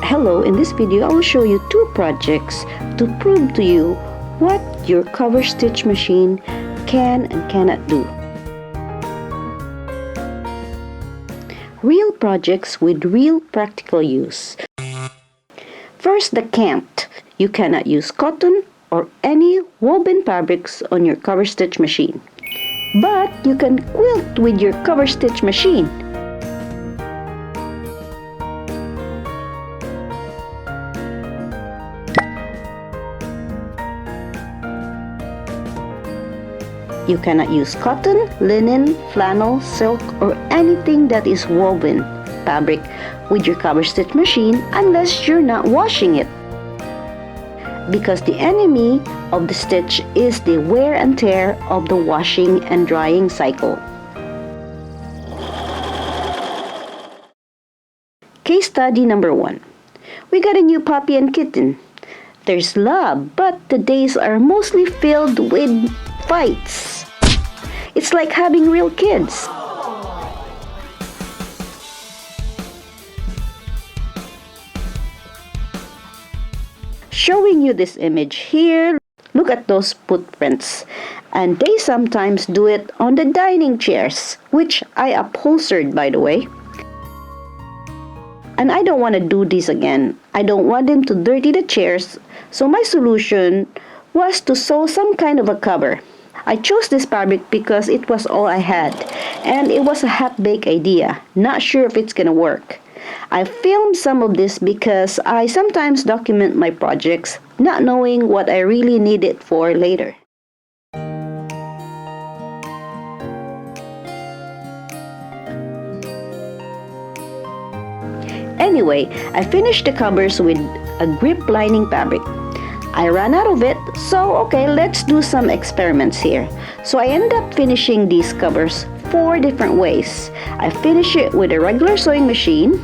Hello, in this video I will show you two projects to prove to you what your cover stitch machine can and cannot do. Real projects with real practical use. First, the can't. You cannot use cotton or any woven fabrics on your cover stitch machine. But you can quilt with your cover stitch machine. You cannot use cotton, linen, flannel, silk, or anything that is woven fabric with your cover stitch machine unless you're not washing it. Because the enemy of the stitch is the wear and tear of the washing and drying cycle. Case study number 1. We got a new puppy and kitten. There's love, but the days are mostly filled with fights. It's like having real kids. Showing you this image here, look at those footprints. And they sometimes do it on the dining chairs, which I upholstered, by the way. And I don't want to do this again. I don't want them to dirty the chairs, so my solution was to sew some kind of a cover. I chose this fabric because it was all I had, and it was a half-baked idea. Not sure if it's gonna work. I filmed some of this because I sometimes document my projects, not knowing what I really need it for later. Anyway, I finished the covers with a grip lining fabric. I ran out of it, so okay, let's do some experiments here. So I ended up finishing these covers 4 different ways. I finished it with a regular sewing machine,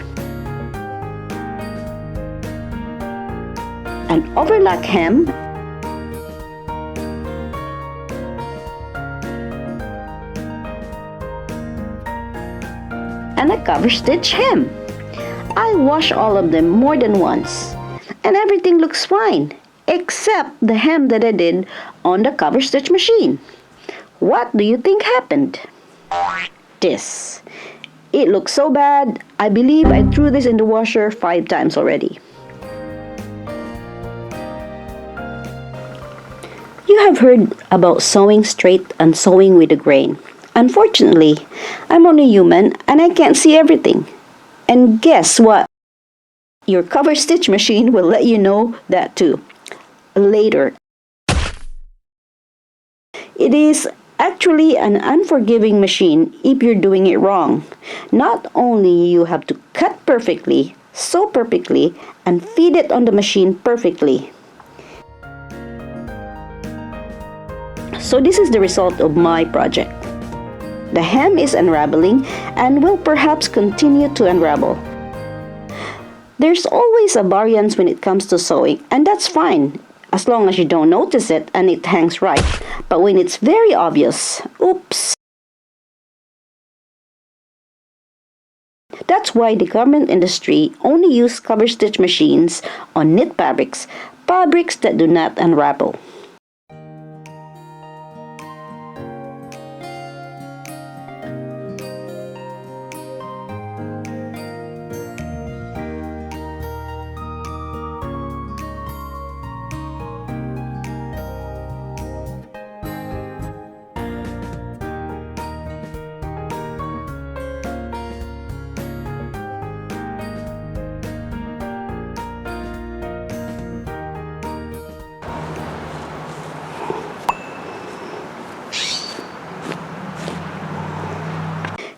an overlock hem, and a cover stitch hem. I washed all of them more than once, and everything looks fine, except the hem that I did on the cover stitch machine. What do you think happened? This. It looks so bad, I believe I threw this in the washer 5 times already. You have heard about sewing straight and sewing with a grain. Unfortunately, I'm only human and I can't see everything. And guess what? Your cover stitch machine will let you know that too. Later. It is actually an unforgiving machine if you're doing it wrong. Not only you have to cut perfectly, sew perfectly, and feed it on the machine perfectly. So this is the result of my project. The hem is unraveling and will perhaps continue to unravel. There's always a variance when it comes to sewing, and that's fine, as long as you don't notice it and it hangs right. But when it's very obvious, oops. That's why the garment industry only use cover stitch machines on knit fabrics, fabrics that do not unravel.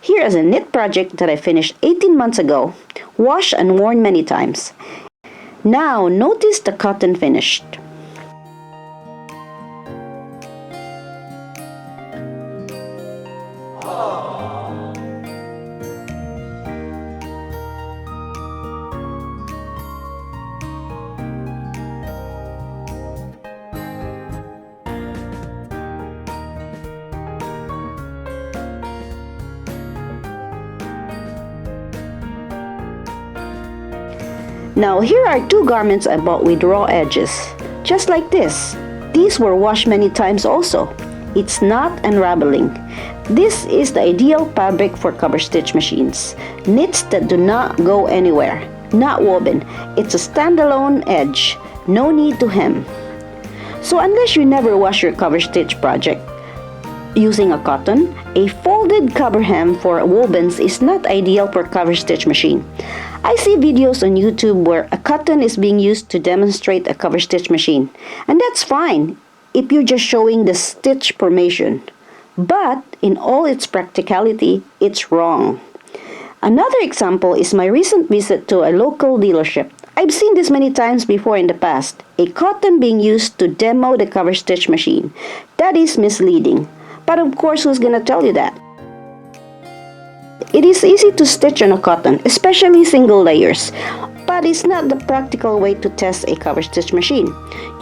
Here is a knit project that I finished 18 months ago, washed and worn many times. Now notice the cotton finished. Now here are two garments I bought with raw edges, just like this. These were washed many times also. It's not unraveling. This is the ideal fabric for cover stitch machines. Knits that do not go anywhere, not woven. It's a standalone edge, no need to hem. So unless you never wash your cover stitch project using a cotton, a folded cover hem for wovens is not ideal for cover stitch machine. I see videos on YouTube where a cotton is being used to demonstrate a cover stitch machine, and that's fine if you're just showing the stitch formation. But in all its practicality, it's wrong. Another example is my recent visit to a local dealership. I've seen this many times before in the past, a cotton being used to demo the cover stitch machine. That is misleading. But of course, who's gonna tell you that? It is easy to stitch on a cotton, especially single layers, but it's not the practical way to test a cover stitch machine.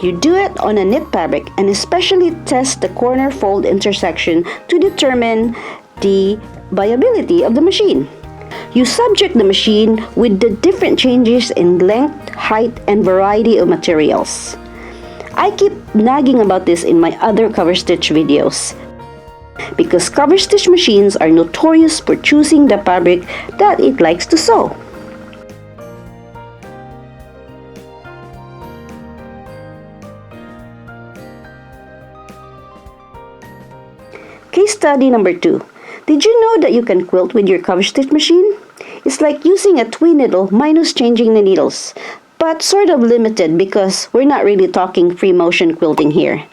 You do it on a knit fabric and especially test the corner fold intersection to determine the viability of the machine. You subject the machine with the different changes in length, height, and variety of materials. I keep nagging about this in my other cover stitch videos, because cover stitch machines are notorious for choosing the fabric that it likes to sew. Case study number 2. Did you know that you can quilt with your cover stitch machine? It's like using a twin needle minus changing the needles, but sort of limited because we're not really talking free motion quilting here.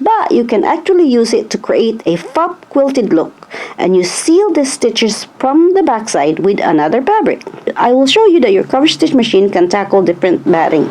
But you can actually use it to create a fop quilted look, and you seal the stitches from the backside with another fabric. I will show you that your cover stitch machine can tackle different batting.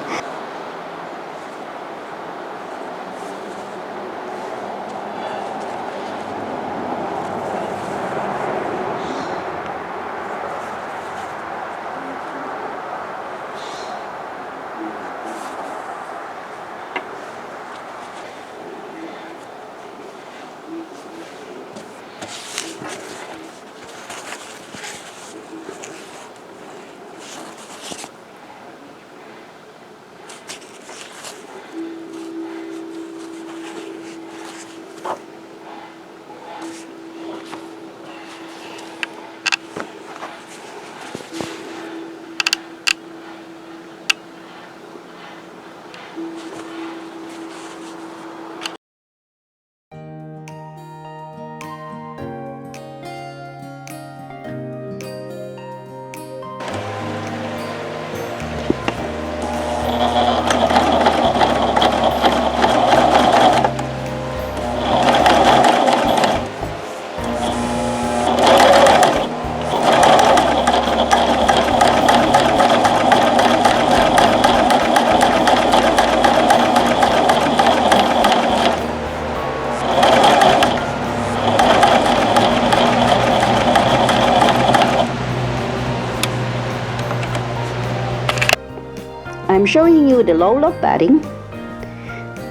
I'm showing you the low loft batting,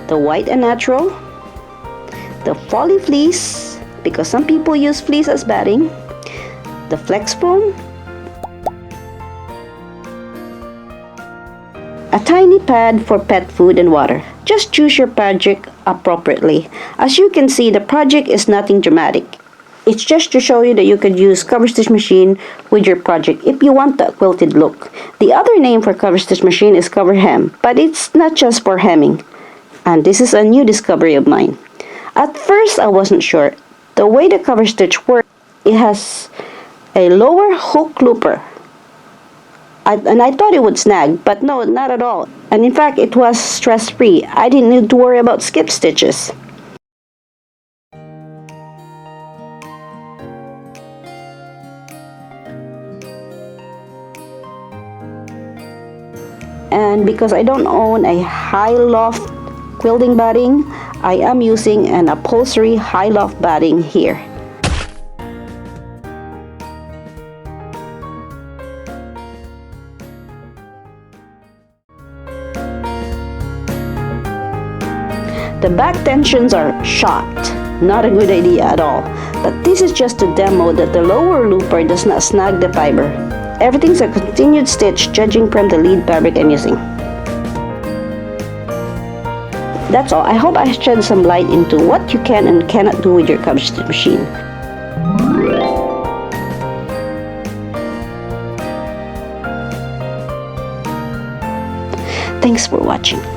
the white and natural, the folly fleece, because some people use fleece as batting, the flex foam, a tiny pad for pet food and water. Just choose your project appropriately. As you can see, the project is nothing dramatic. It's just to show you that you could use cover stitch machine with your project if you want that quilted look. The other name for cover stitch machine is cover hem, but it's not just for hemming. And this is a new discovery of mine. At first, I wasn't sure. The way the cover stitch works, it has a lower hook looper. And I thought it would snag, but no, not at all. And in fact, it was stress-free. I didn't need to worry about skip stitches. And because I don't own a high loft quilting batting, I am using an upholstery high loft batting here. The back tensions are shot, not a good idea at all. But this is just to demo that the lower looper does not snag the fiber. Everything's continued stitch judging from the lead fabric I'm using. That's all. I hope I shed some light into what you can and cannot do with your Coverstitch machine. Thanks for watching.